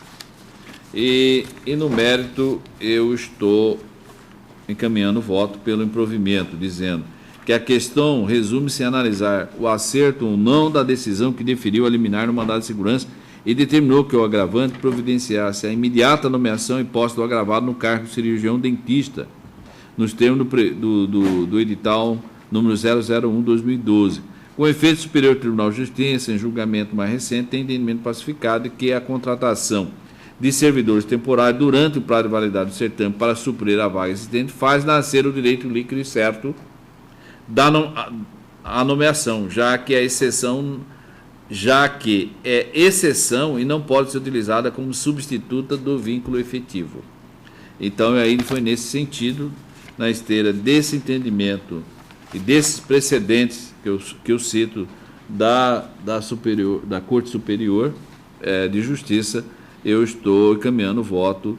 Speaker 1: e no mérito eu estou encaminhando o voto pelo improvimento, dizendo que a questão resume-se em analisar o acerto ou não da decisão que deferiu a liminar no mandado de segurança e determinou que o agravante providenciasse a imediata nomeação e posse do agravado no cargo de cirurgião dentista, nos termos do edital número 001/2012. Com efeito, o Superior Tribunal de Justiça, em julgamento mais recente, tem entendimento pacificado que a contratação de servidores temporários durante o prazo de validade do certame para suprir a vaga existente faz nascer o direito líquido e certo a nomeação, já que é exceção e não pode ser utilizada como substituta do vínculo efetivo. Então, aí foi nesse sentido, na esteira desse entendimento e desses precedentes que eu cito da Corte Superior de Justiça, eu estou encaminhando o voto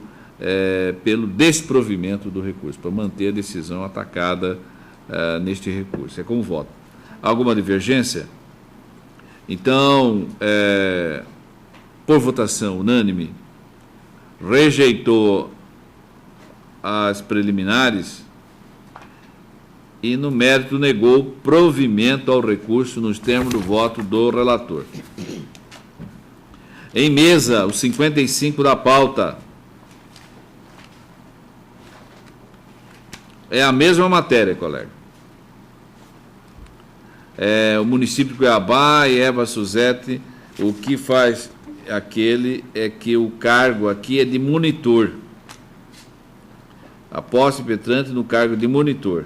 Speaker 1: pelo desprovimento do recurso, para manter a decisão atacada neste recurso. É como voto. Alguma divergência? Então, por votação unânime, rejeitou as preliminares e, no mérito, negou provimento ao recurso nos termos do voto do relator. Em mesa, o 55 da pauta. É a mesma matéria, colega. O município de Cuiabá e Eva Suzete, o que faz aquele é que o cargo aqui é de monitor. A posse penetrante no cargo de monitor.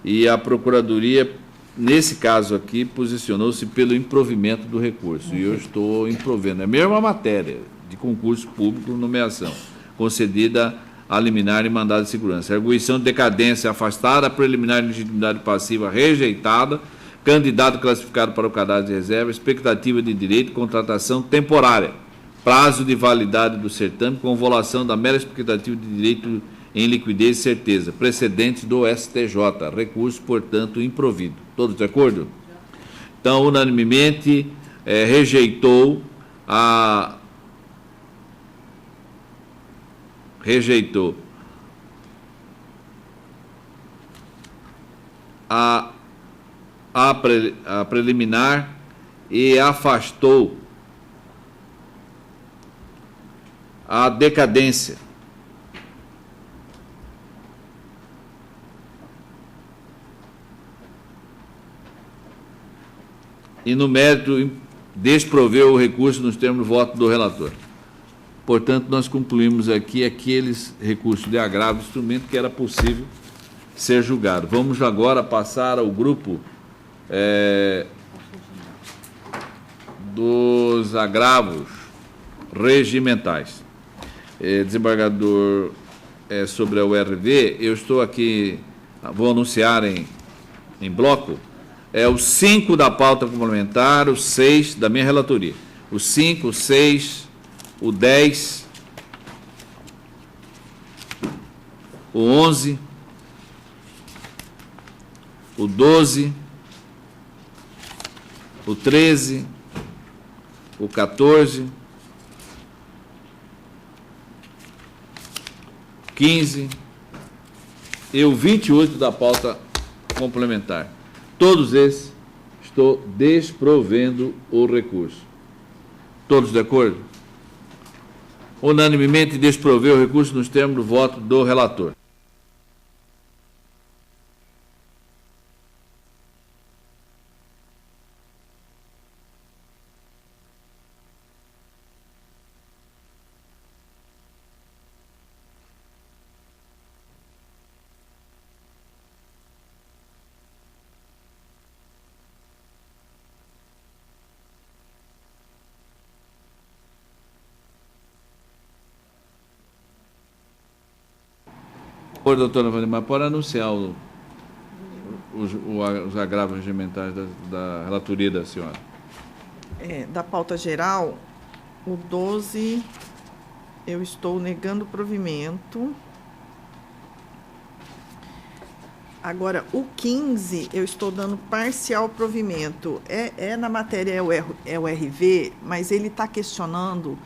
Speaker 1: E a Procuradoria, nesse caso aqui, posicionou-se pelo improvimento do recurso. E eu estou improvendo. É a mesma matéria de concurso público, nomeação, concedida a liminar e mandado de segurança. Arguição de decadência afastada, preliminar de legitimidade passiva rejeitada, candidato classificado para o cadastro de reserva, expectativa de direito, contratação temporária, prazo de validade do certame, convolução da mera expectativa de direito em liquidez e certeza, precedentes do STJ, recurso, portanto, improvido. Todos de acordo? Então, unanimemente, rejeitou a preliminar e afastou a decadência. E, no mérito, desproveu o recurso nos termos do voto do relator. Portanto, nós concluímos aqui aqueles recursos de agravo do instrumento que era possível ser julgado. Vamos agora passar ao grupo dos agravos regimentais. Desembargador, sobre a URV, eu estou aqui, vou anunciar em bloco, o 5 da pauta complementar, o 6 da minha relatoria. O 5, o 6, o 10, o 11, o 12, o 13, o 14, 15 e o 28 da pauta complementar. complementar. Todos esses, estou desprovendo o recurso. Todos de acordo? Unanimemente desprover o recurso nos termos do voto do relator. Por doutora Valdemar, pode anunciar os agravos regimentais da relatoria da senhora.
Speaker 2: Da pauta geral, o 12, eu estou negando provimento. Agora, o 15, eu estou dando parcial provimento. Na matéria é o RV, mas ele está questionando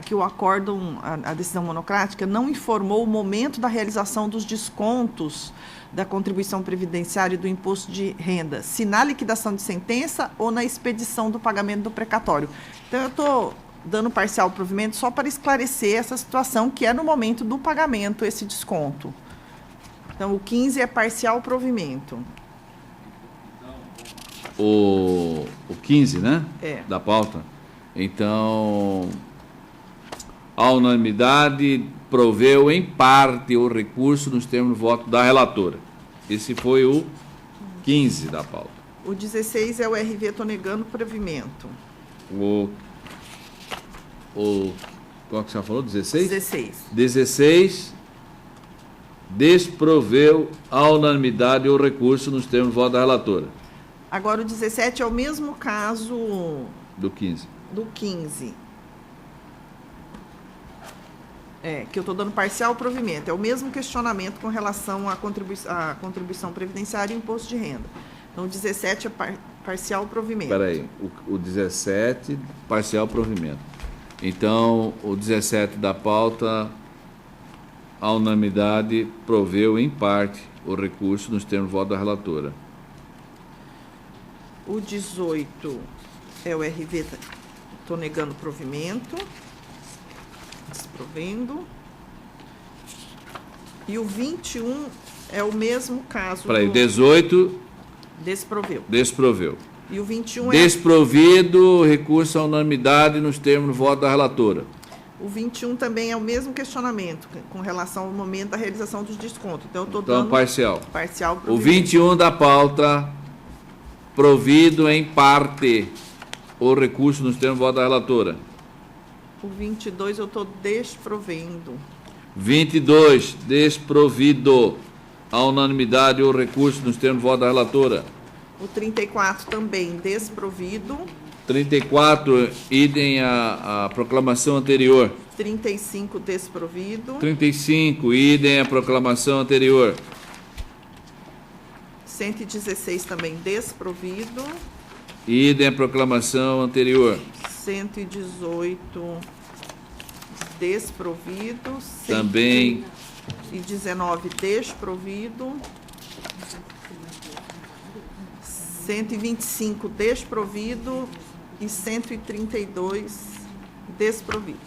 Speaker 2: que o acórdão, a decisão monocrática, não informou o momento da realização dos descontos da contribuição previdenciária e do imposto de renda, se na liquidação de sentença ou na expedição do pagamento do precatório. Então, eu estou dando parcial provimento só para esclarecer essa situação, que é no momento do pagamento esse desconto. Então, o 15 é parcial provimento.
Speaker 1: O 15, né?
Speaker 2: É.
Speaker 1: Da pauta. Então, a unanimidade proveu em parte o recurso nos termos do voto da relatora. Esse foi o 15 da pauta.
Speaker 2: O 16 é o RV, estou negando provimento.
Speaker 1: Qual que você falou? 16?
Speaker 2: 16.
Speaker 1: 16 desproveu a unanimidade o recurso nos termos do voto da relatora.
Speaker 2: Agora, o 17 é o mesmo caso
Speaker 1: do 15.
Speaker 2: Do 15. Que eu estou dando parcial provimento. É o mesmo questionamento com relação à contribuição previdenciária e imposto de renda. Então, o 17 é parcial provimento.
Speaker 1: Espera aí, o 17, parcial provimento. Então, o 17 da pauta, a unanimidade proveu em parte o recurso nos termos do voto da relatora.
Speaker 2: O 18 é o RV, estou negando provimento. Desprovendo. E o 21 é o mesmo caso.
Speaker 1: Peraí, 18. Desproveu.
Speaker 2: E o 21
Speaker 1: desprovido recurso à unanimidade nos termos do voto da relatora.
Speaker 2: O 21 também é o mesmo questionamento com relação ao momento da realização dos descontos. Então, eu estou dando
Speaker 1: parcial.
Speaker 2: Parcial
Speaker 1: o 21 da pauta, provido em parte o recurso nos termos do voto da relatora.
Speaker 2: O 22 eu estou desprovendo.
Speaker 1: 22, desprovido. A unanimidade o recurso nos termos do voto da relatora.
Speaker 2: O 34 também desprovido.
Speaker 1: 34, idem a proclamação anterior.
Speaker 2: 35, desprovido.
Speaker 1: 35, idem a proclamação anterior.
Speaker 2: 116 também desprovido.
Speaker 1: Idem a proclamação anterior.
Speaker 2: 118 desprovido.
Speaker 1: Também.
Speaker 2: 119 desprovido. 125 desprovido e 132 desprovido.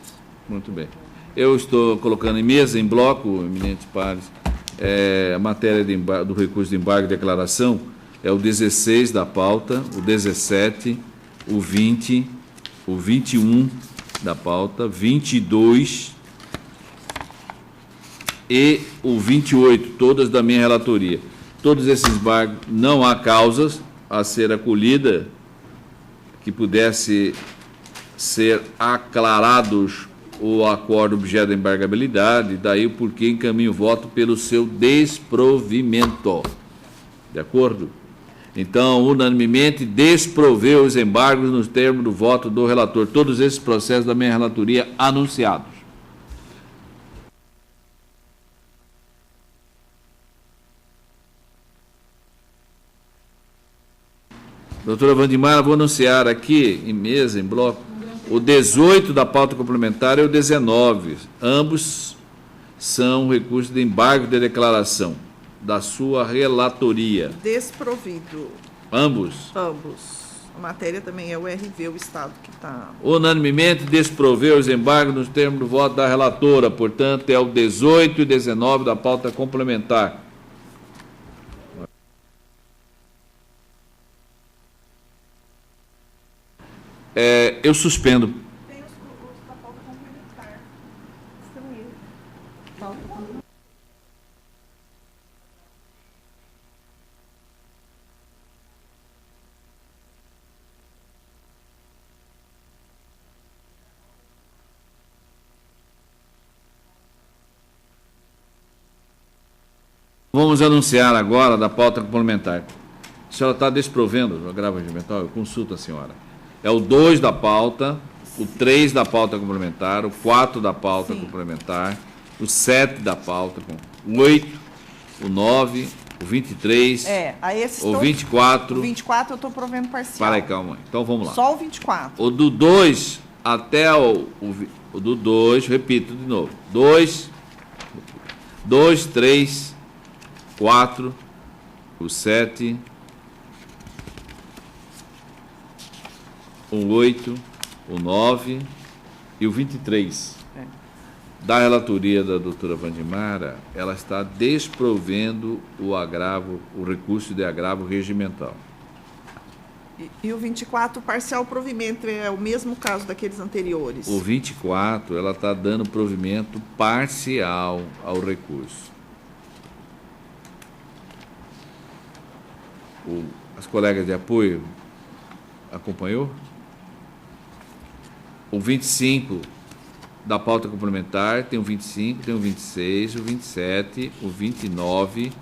Speaker 1: Muito bem. Eu estou colocando em mesa, em bloco, eminentes pares, a matéria do recurso de embargo e declaração, é o 16 da pauta, o 17, o 20, o 21 da pauta, 22 e o 28, todas da minha relatoria. Todos esses embargos, não há causas a ser acolhida que pudesse ser aclarados o acordo objeto da embargabilidade, daí o porquê encaminho o voto pelo seu desprovimento. De acordo? Então, unanimemente, desproveu os embargos nos termos do voto do relator. Todos esses processos da minha relatoria anunciados. Doutora Wandimar, vou anunciar aqui, em mesa, em bloco, o 18 da pauta complementar e o 19. Ambos são recursos de embargo de declaração. da sua relatoria.
Speaker 2: Desprovido.
Speaker 1: Ambos.
Speaker 2: Ambos. A matéria também é o RV, o Estado que está...
Speaker 1: Unanimemente desproveu os embargos nos termos do voto da relatora. Portanto, é o 18 e 19 da pauta complementar. Eu suspendo.
Speaker 2: Tem os da pauta complementar.
Speaker 1: Vamos anunciar agora da pauta complementar. A senhora está desprovendo o agravo regimental? Eu consulto a senhora. É o 2 da pauta, o 3 da pauta complementar, o 4 da pauta complementar, o 7 da pauta, o 8, o 9, o 23,
Speaker 2: aí esses
Speaker 1: o
Speaker 2: todos,
Speaker 1: 24.
Speaker 2: O 24 eu estou provendo parcial.
Speaker 1: Para aí, calma. Então vamos lá.
Speaker 2: Só o 24.
Speaker 1: O do 2 até o do 2, repito de novo. 2, 3, 4, o 7, o 8, o 9 e o 23. Da relatoria da doutora Wandimara, ela está desprovendo o recurso de agravo regimental.
Speaker 2: E o 24, parcial provimento, é o mesmo caso daqueles anteriores?
Speaker 1: O 24, ela está dando provimento parcial ao recurso. As colegas de apoio acompanhou? O 25 da pauta complementar tem o 25, tem o 26, o 27, o 29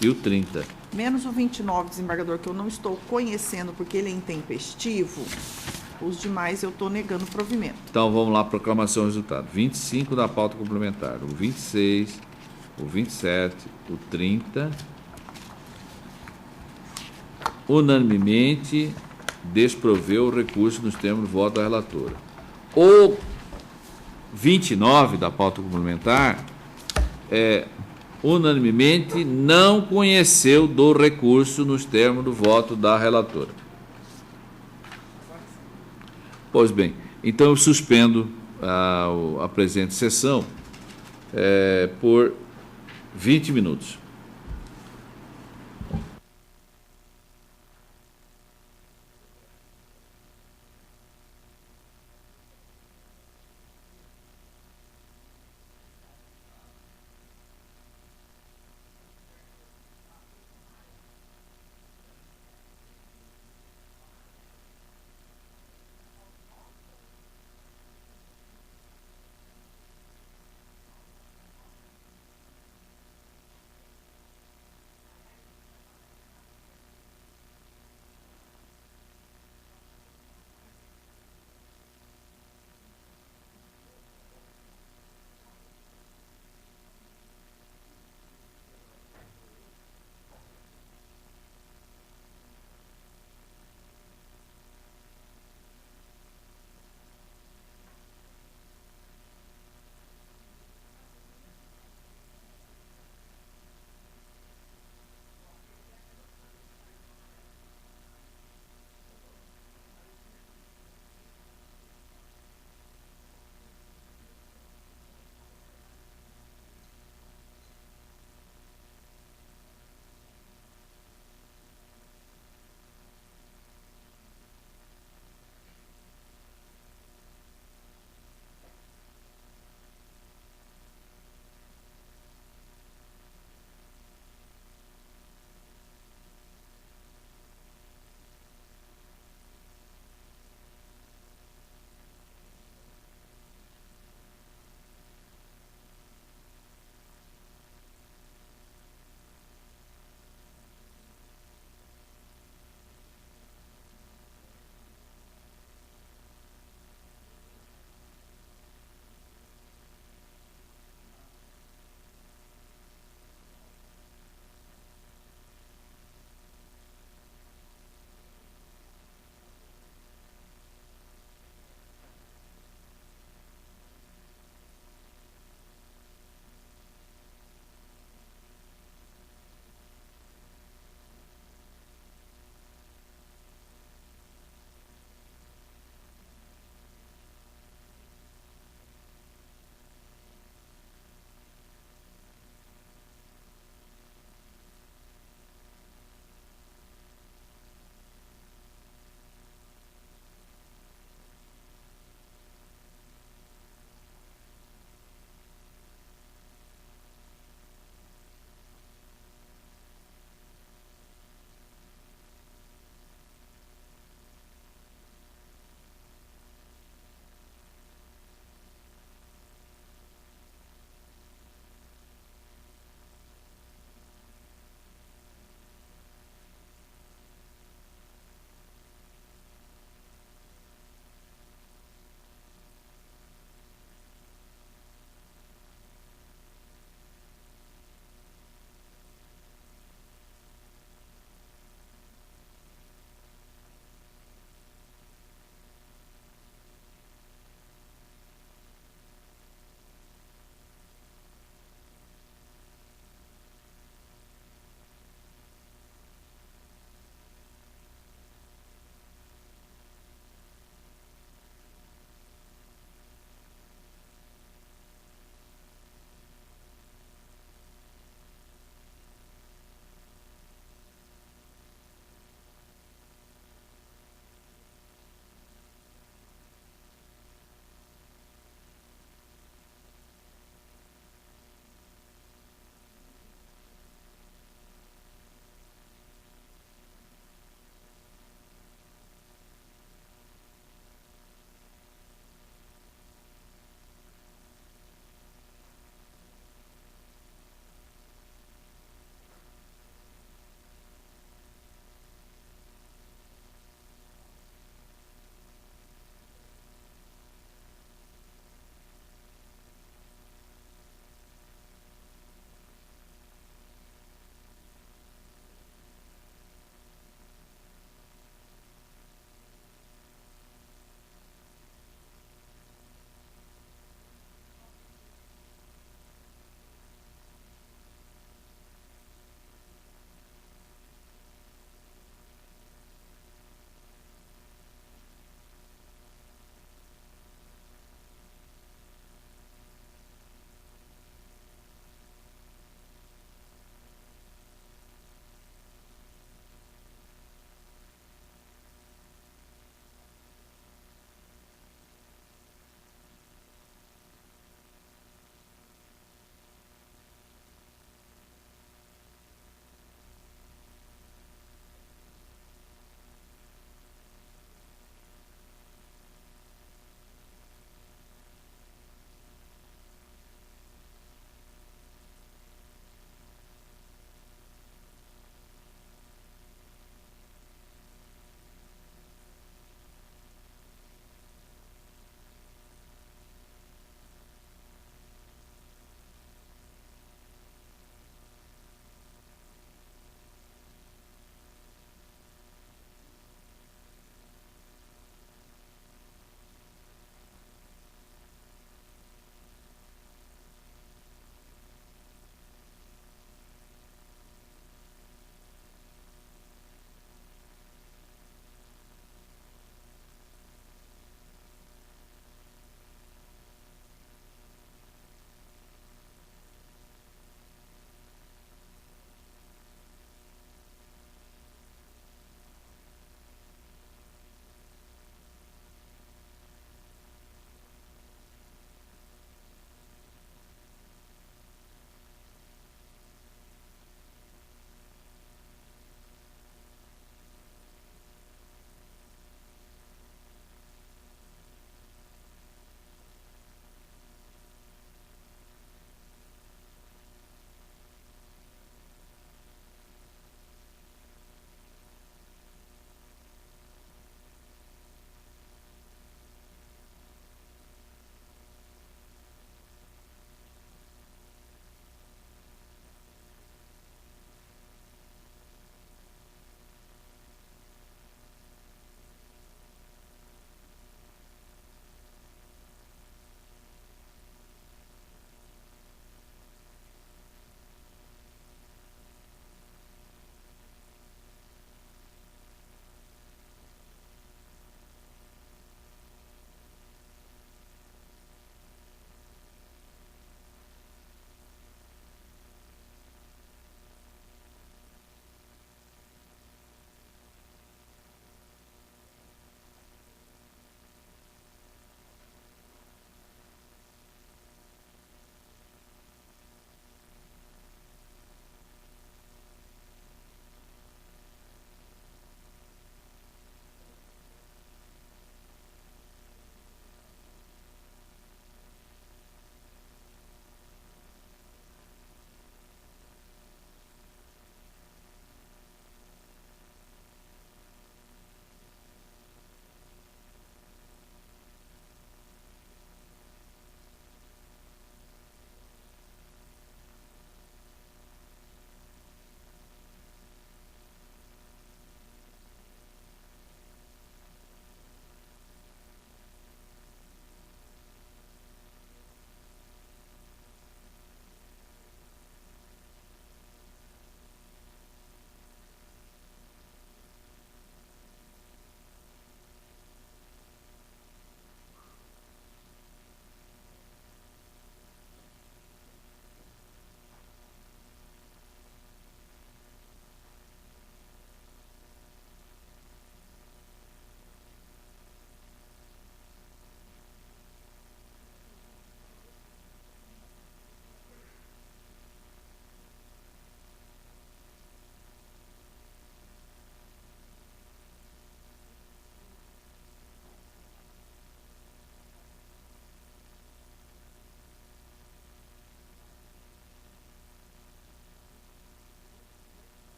Speaker 1: e o 30.
Speaker 2: Menos o 29, desembargador, que eu não estou conhecendo porque ele é intempestivo, os demais eu estou negando o provimento.
Speaker 1: Então vamos lá, proclamação do resultado. 25 da pauta complementar, o 26, o 27, o 30, unanimemente desproveu o recurso nos termos do voto da relatora. O 29 da pauta complementar, unanimemente não conheceu do recurso nos termos do voto da relatora. Pois bem, então eu suspendo a presente sessão por 20 minutos.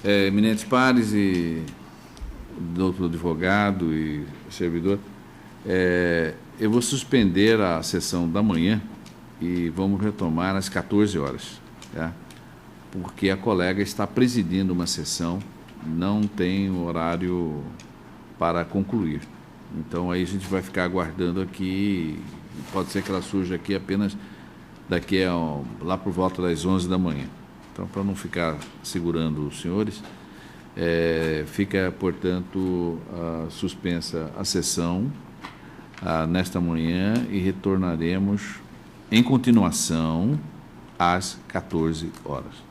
Speaker 1: Eminentes pares e doutor advogado e servidor, eu vou suspender a sessão da manhã e vamos retomar às 14 horas, tá? Porque a colega está presidindo uma sessão, não tem horário para concluir. Então, aí a gente vai ficar aguardando aqui, pode ser que ela surja aqui apenas lá por volta das 11 da manhã. Então, para não ficar segurando os senhores, fica, portanto, suspensa a sessão nesta manhã e retornaremos em continuação às 14 horas.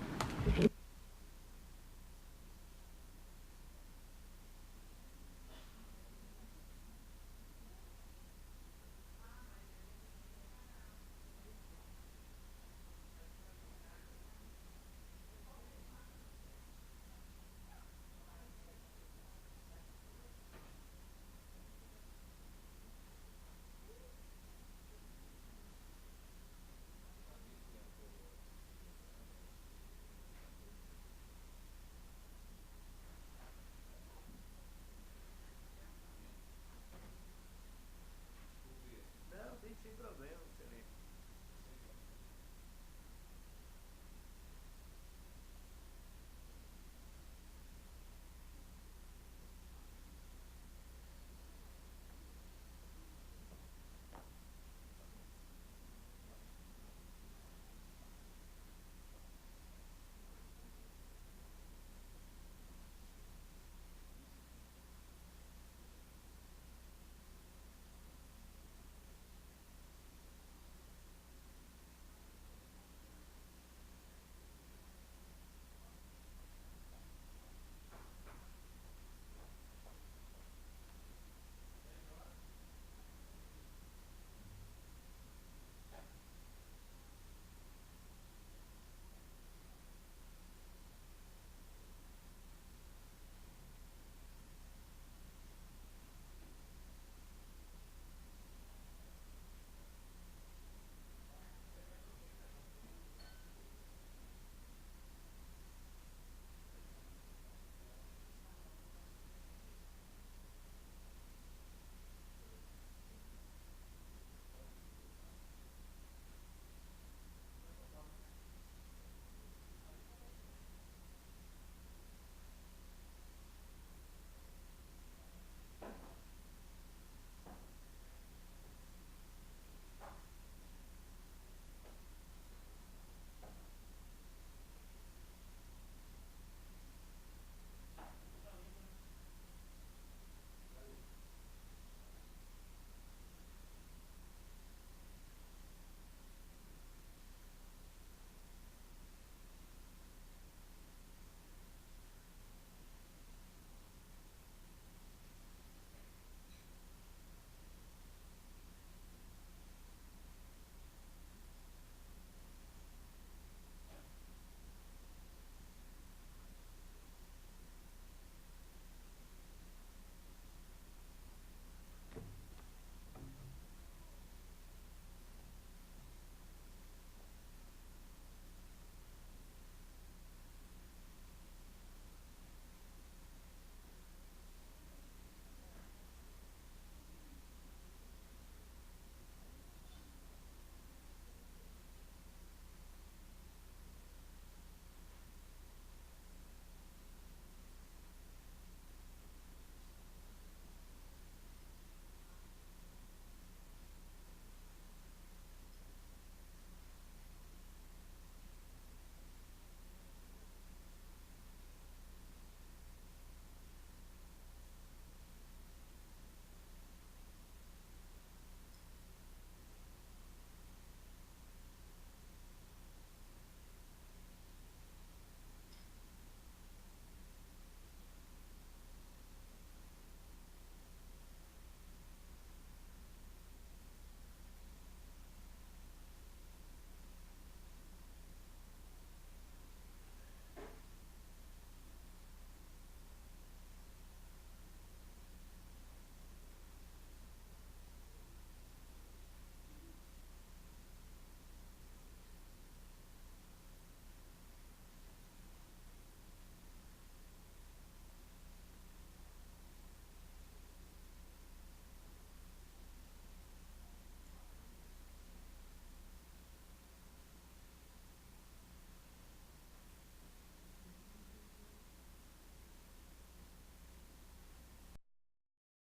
Speaker 4: Não, tem sem problema.